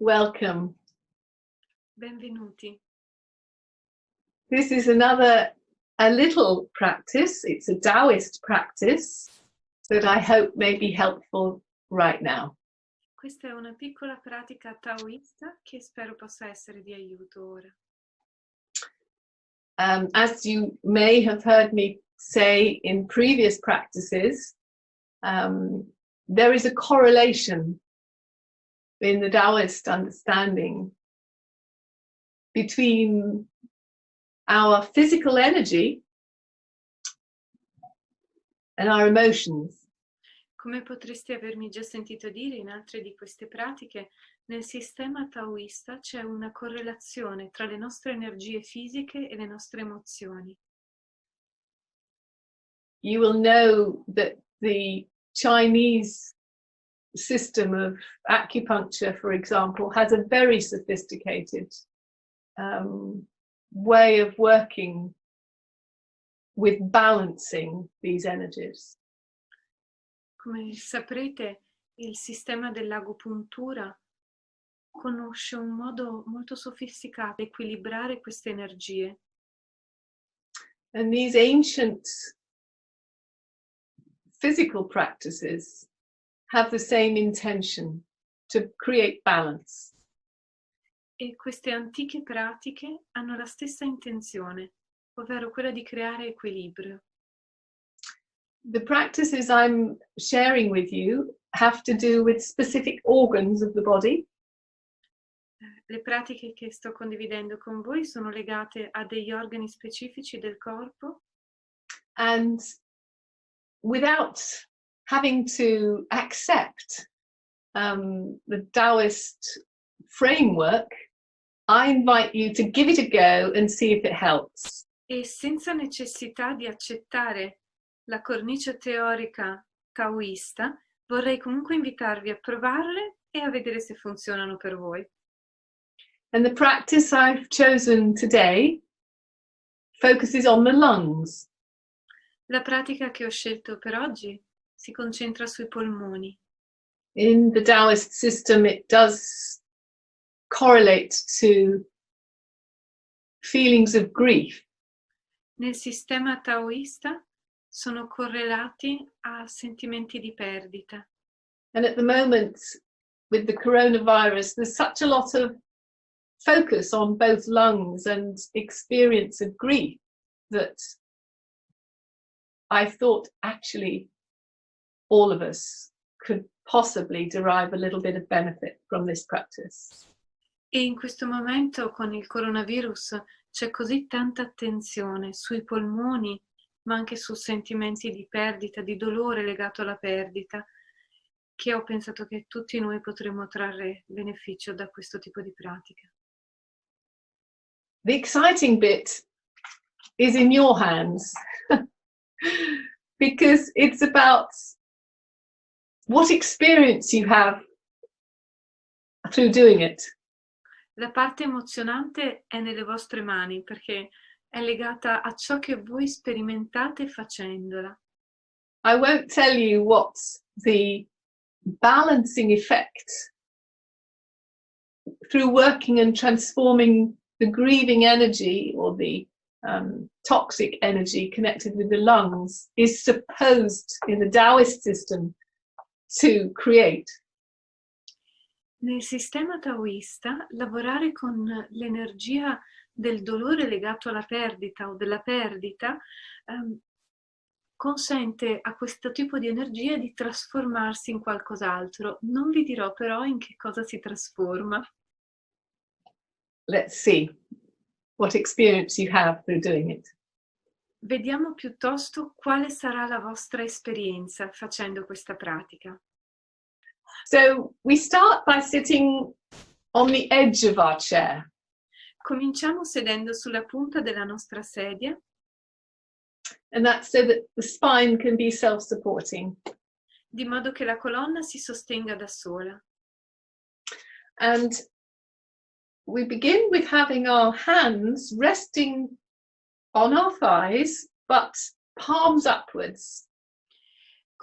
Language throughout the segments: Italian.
Welcome. Benvenuti. This is a little practice. It's a Taoist practice that I hope may be helpful right now. Questa è una piccola pratica taoista che spero possa essere di aiuto ora. As you may have heard me say in previous practices, there is a correlation in the Taoist understanding between our physical energy and our emotions. Come potresti avermi già sentito dire in altre di queste pratiche, nel sistema taoista c'è una correlazione tra le nostre energie fisiche e le nostre emozioni. You will know that the Chinese system of acupuncture, for example, has a very sophisticated way of working with balancing these energies. Come saprete, il sistema dell'agopuntura conosce un modo molto sofisticato di equilibrare queste energie. And these ancient physical practices have the same intention, to create balance. E queste antiche pratiche hanno la stessa intenzione, ovvero quella di creare equilibrio. The practices I'm sharing with you have to do with specific organs of the body. Le pratiche che sto condividendo con voi sono legate a degli organi specifici del corpo. And without having to accept the Taoist framework, I invite you to give it a go and see if it helps. E senza necessità di accettare la cornice teorica taoista, vorrei comunque invitarvi a provarle e a vedere se funzionano per voi. And the practice I've chosen today focuses on the lungs. La pratica che ho scelto per oggi si concentra sui polmoni. In the Taoist system, it does correlate to feelings of grief. Nel sistema taoista sono correlati a sentimenti di perdita. And at the moment, with the coronavirus, there's such a lot of focus on both lungs and experience of grief that I thought actually all of us could possibly derive a little bit of benefit from this practice. E in questo momento con il coronavirus c'è così tanta attenzione sui polmoni, ma anche su sentimenti di perdita, di dolore legato alla perdita, che ho pensato che tutti noi potremmo trarre beneficio da questo tipo di pratica. The exciting bit is in your hands because it's about what experience you have through doing it. La parte emozionante è nelle vostre mani perché è legata a ciò che voi sperimentate facendola. I won't tell you what the balancing effect through working and transforming the grieving energy or the toxic energy connected with the lungs is supposed in the Taoist system to create. Nel sistema taoista, lavorare con l'energia del dolore legato alla perdita o della perdita consente a questo tipo di energia di trasformarsi in qualcos'altro. Non vi dirò però in che cosa si trasforma. Let's see what experience you have through doing it. Vediamo piuttosto quale sarà la vostra esperienza facendo questa pratica. So we start by sitting on the edge of our chair. Cominciamo sedendo sulla punta della nostra sedia. And that's so that the spine can be self-supporting. Di modo che la colonna si sostenga da sola. And we begin with having our hands resting on our thighs, but palms upwards.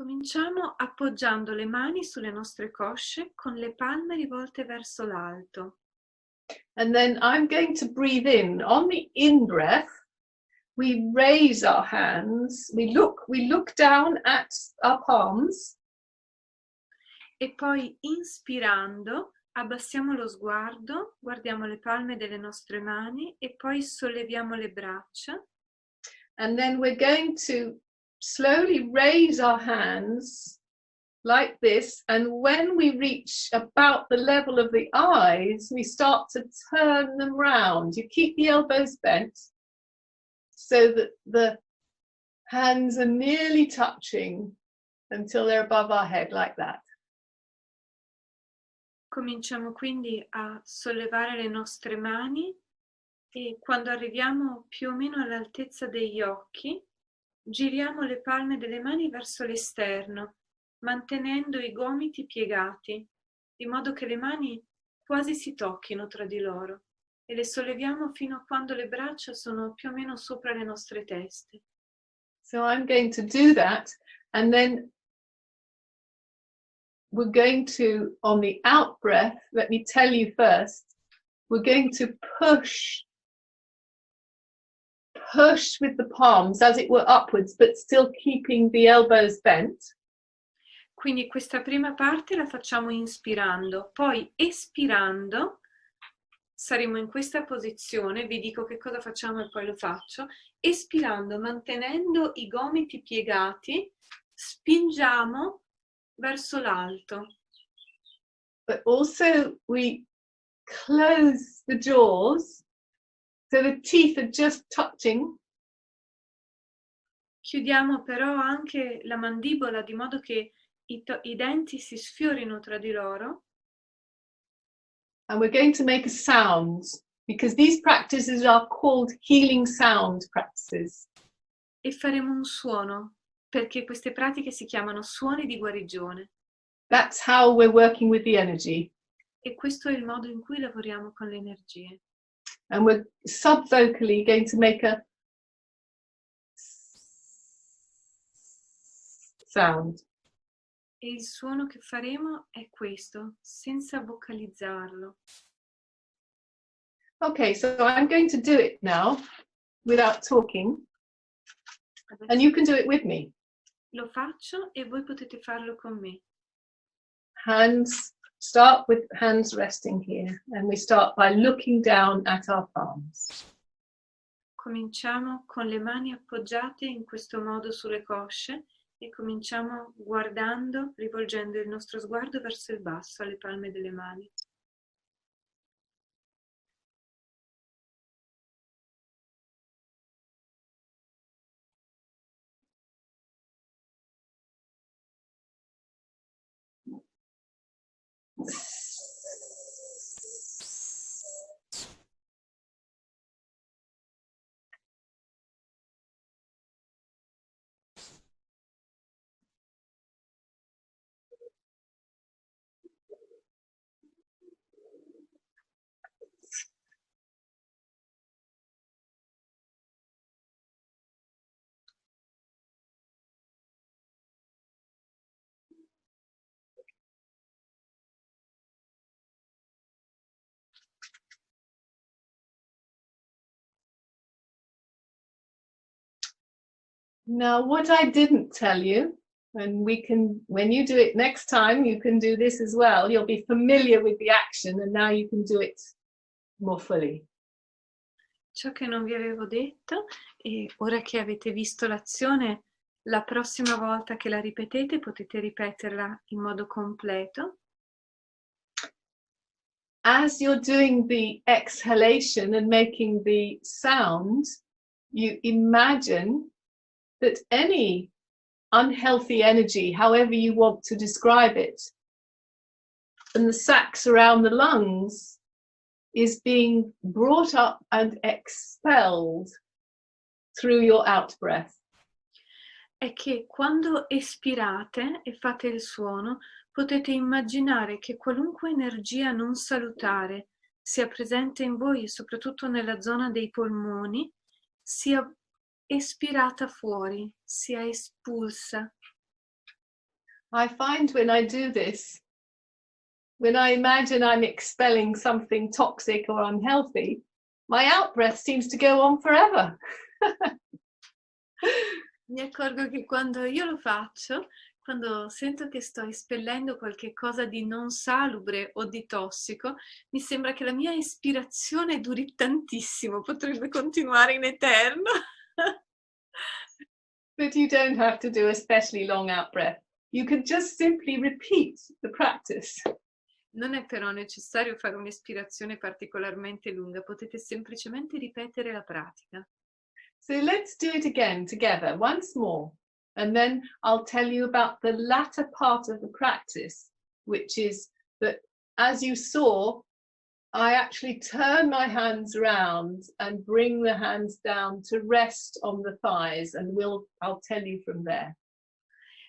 Cominciamo appoggiando le mani sulle nostre cosce con le palme rivolte verso l'alto. And then I'm going to breathe in. On the in-breath, we raise our hands, we look down at our palms. E poi inspirando abbassiamo lo sguardo, guardiamo le palme delle nostre mani e poi solleviamo le braccia. And then we're going to slowly raise our hands like this, and when we reach about the level of the eyes, we start to turn them round. You keep the elbows bent so that the hands are nearly touching until they're above our head, like that. Cominciamo quindi a sollevare le nostre mani e quando arriviamo più o meno all'altezza degli occhi, giriamo le palme delle mani verso l'esterno, mantenendo i gomiti piegati, di modo che le mani quasi si tocchino tra di loro e le solleviamo fino a quando le braccia sono più o meno sopra le nostre teste. So I'm going to do that, and then we're going to, on the out breath, let me tell you first, we're going to push with the palms as it were upwards, but still keeping the elbows bent. Quindi questa prima parte la facciamo inspirando, poi espirando saremo in questa posizione, vi dico che cosa facciamo e poi lo faccio. Espirando, mantenendo i gomiti piegati, spingiamo verso l'alto. But also we close the jaws, so the teeth are just touching. Chiudiamo però anche la mandibola di modo che i denti si sfiorino tra di loro. And we're going to make a sound, because these practices are called healing sound practices. E faremo un suono, perché queste pratiche si chiamano suoni di guarigione. That's how we're working with the energy. E questo è il modo in cui lavoriamo con le energie. And we're subvocally going to make a sound. E il suono che faremo è questo, senza vocalizzarlo. Okay, so I'm going to do it now without talking, and you can do it with me. Lo faccio e voi potete farlo con me. Hands, start with hands resting here, and we start by looking down at our palms. Cominciamo con le mani appoggiate in questo modo sulle cosce e cominciamo guardando, rivolgendo il nostro sguardo verso il basso, alle palme delle mani. Now, what I didn't tell you, and we can, when you do it next time, you can do this as well. You'll be familiar with the action, and now you can do it more fully. Ciò che non vi avevo detto, e ora che avete visto l'azione, la prossima volta che la ripetete potete ripeterla in modo completo. As you're doing the exhalation and making the sound, you imagine that any unhealthy energy, however you want to describe it, and the sacs around the lungs is being brought up and expelled through your out breath. È che quando espirate e fate il suono, potete immaginare che qualunque energia non salutare sia presente in voi, soprattutto nella zona dei polmoni, sia espirata fuori, sia espulsa. I find when I do this, when I imagine I'm expelling something toxic or unhealthy, my out-breath seems to go on forever. Mi accorgo che quando io lo faccio, quando sento che sto espellendo qualche cosa di non salubre o di tossico, mi sembra che la mia espirazione duri tantissimo, potrebbe continuare in eterno. But you don't have to do a especially long out-breath. You can just simply repeat the practice. Non è però necessario fare un'espirazione particolarmente lunga, potete semplicemente ripetere la pratica. So let's do it again together, once more. And then I'll tell you about the latter part of the practice, which is that, as you saw, I actually turn my hands around and bring the hands down to rest on the thighs, and I'll tell you from there.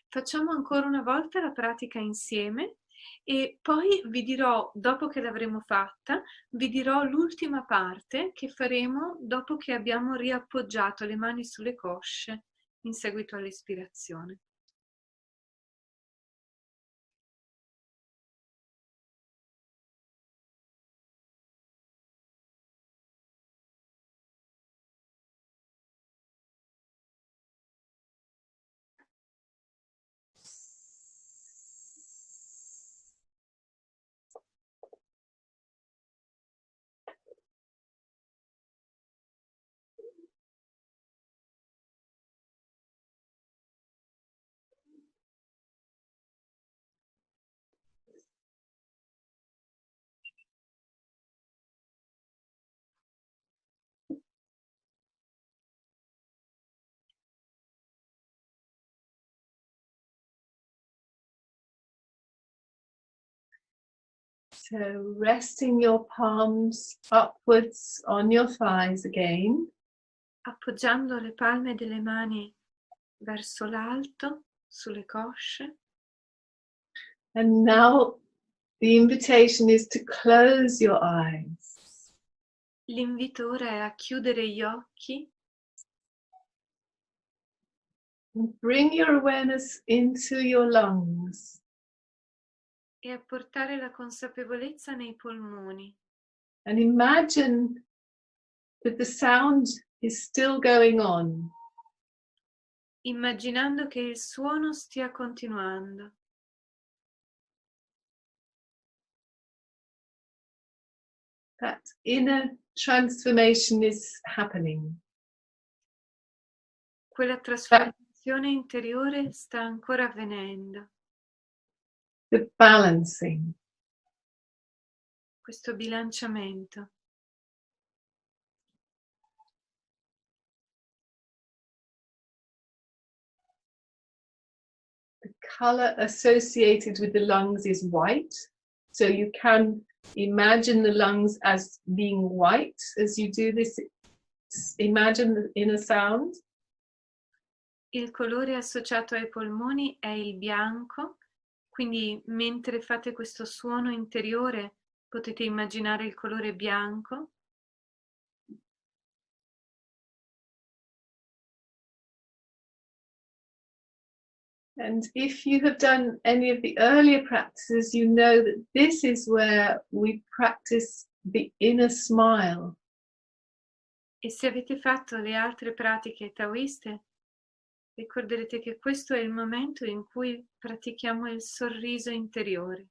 Facciamo ancora una volta la pratica insieme e poi vi dirò, dopo che l'avremo fatta, vi dirò l'ultima parte che faremo dopo che abbiamo riappoggiato le mani sulle cosce in seguito all'espirazione. So resting your palms upwards on your thighs again. Appoggiando le palme delle mani verso l'alto, sulle cosce. And now the invitation is to close your eyes. L'invito ora è a chiudere gli occhi. And bring your awareness into your lungs. E a portare la consapevolezza nei polmoni. And imagine that the sound is still going on. Immaginando che il suono stia continuando. That inner transformation is happening. Quella trasformazione interiore sta ancora avvenendo. The balancing. Questo bilanciamento. The color associated with the lungs is white. So you can imagine the lungs as being white as you do this. Imagine the inner sound. Il colore associato ai polmoni è il bianco, quindi mentre fate questo suono interiore potete immaginare il colore bianco. And if you have done any of the earlier practices, you know that this is where we practice the inner smile. E se avete fatto le altre pratiche taoiste, ricorderete che questo è il momento in cui pratichiamo il sorriso interiore.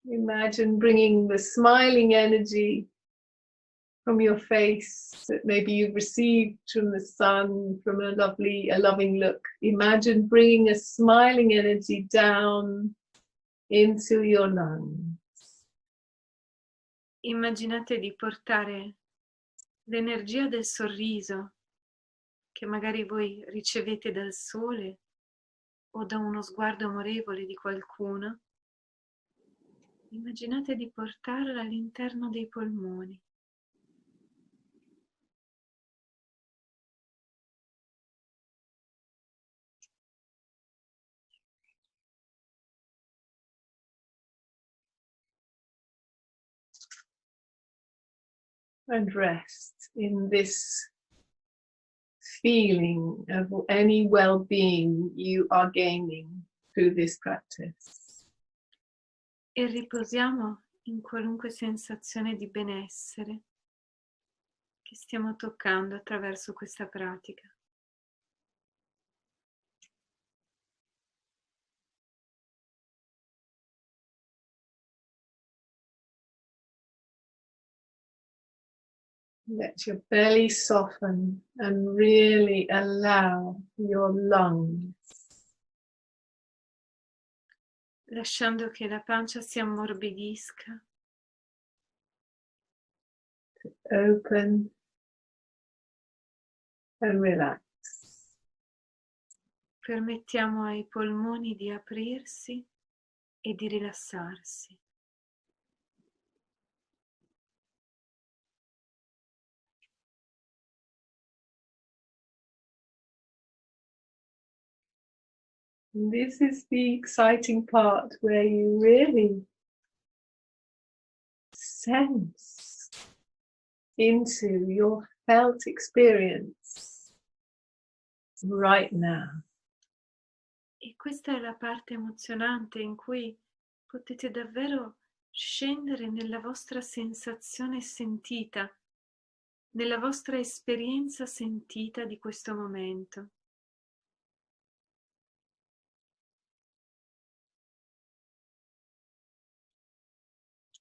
Imagine bringing the smiling energy from your face that maybe you've received from the sun, from a loving look. Imagine bringing a smiling energy down into your lungs. Immaginate di portare l'energia del sorriso che magari voi ricevete dal sole o da uno sguardo amorevole di qualcuno. Immaginate di portarla all'interno dei polmoni. and rest in this feeling of any well-being you are gaining through this practice. E riposiamo in qualunque sensazione di benessere che stiamo toccando attraverso questa pratica. Let your belly soften and really allow your lungs Lasciando che la pancia si ammorbidisca, to open and relax. permettiamo ai polmoni di aprirsi e di rilassarsi. And this is the exciting part where you really sense into your felt experience right now. E questa è la parte emozionante in cui potete davvero scendere nella vostra sensazione sentita, nella vostra esperienza sentita di questo momento.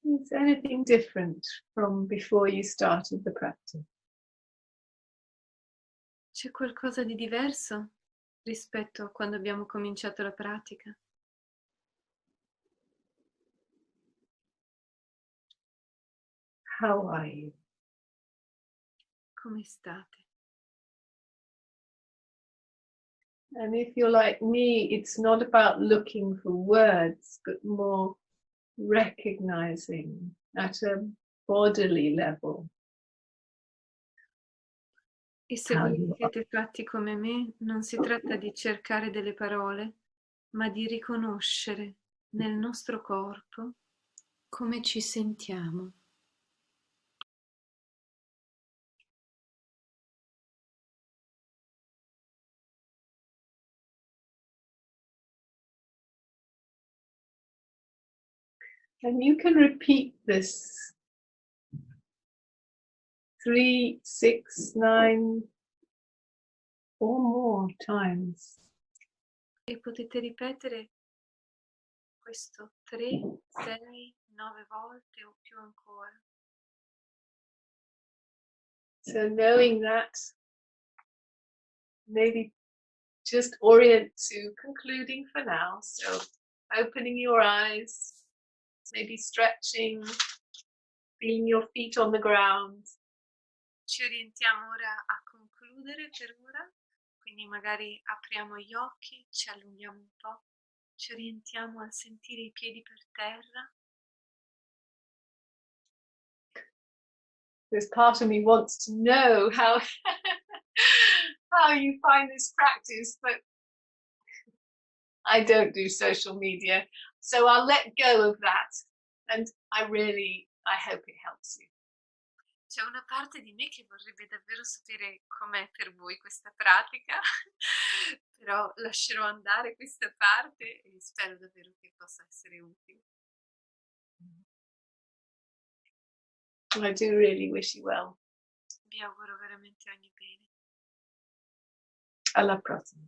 Is anything different from before you started the practice? C'è qualcosa di diverso rispetto a quando abbiamo cominciato la pratica? How are you? Come state? And if you're like me, it's not about looking for words, but more recognizing at a bodily level. E se voi siete fatti come me, non si tratta di cercare delle parole, ma di riconoscere nel nostro corpo come ci sentiamo. And you can repeat this 3, 6, 9 or more times. E potete ripetere questo 3, 6, 9 volte o più ancora. So knowing that, maybe just orient to concluding for now. So opening your eyes, maybe stretching, feeling your feet on the ground. Ci orientiamo ora a concludere per ora, quindi magari apriamo gli occhi, ci allunghiamo un po', ci orientiamo a sentire i piedi per terra. This part of me wants to know how how you find this practice, but I don't do social media, so I'll let go of that. And I hope it helps you. C'è una parte di me che vorrebbe davvero sapere com'è per voi questa pratica, però lascerò andare questa parte e spero davvero che possa essere utile. I do really wish you well. Vi auguro veramente ogni bene. Alla prossima.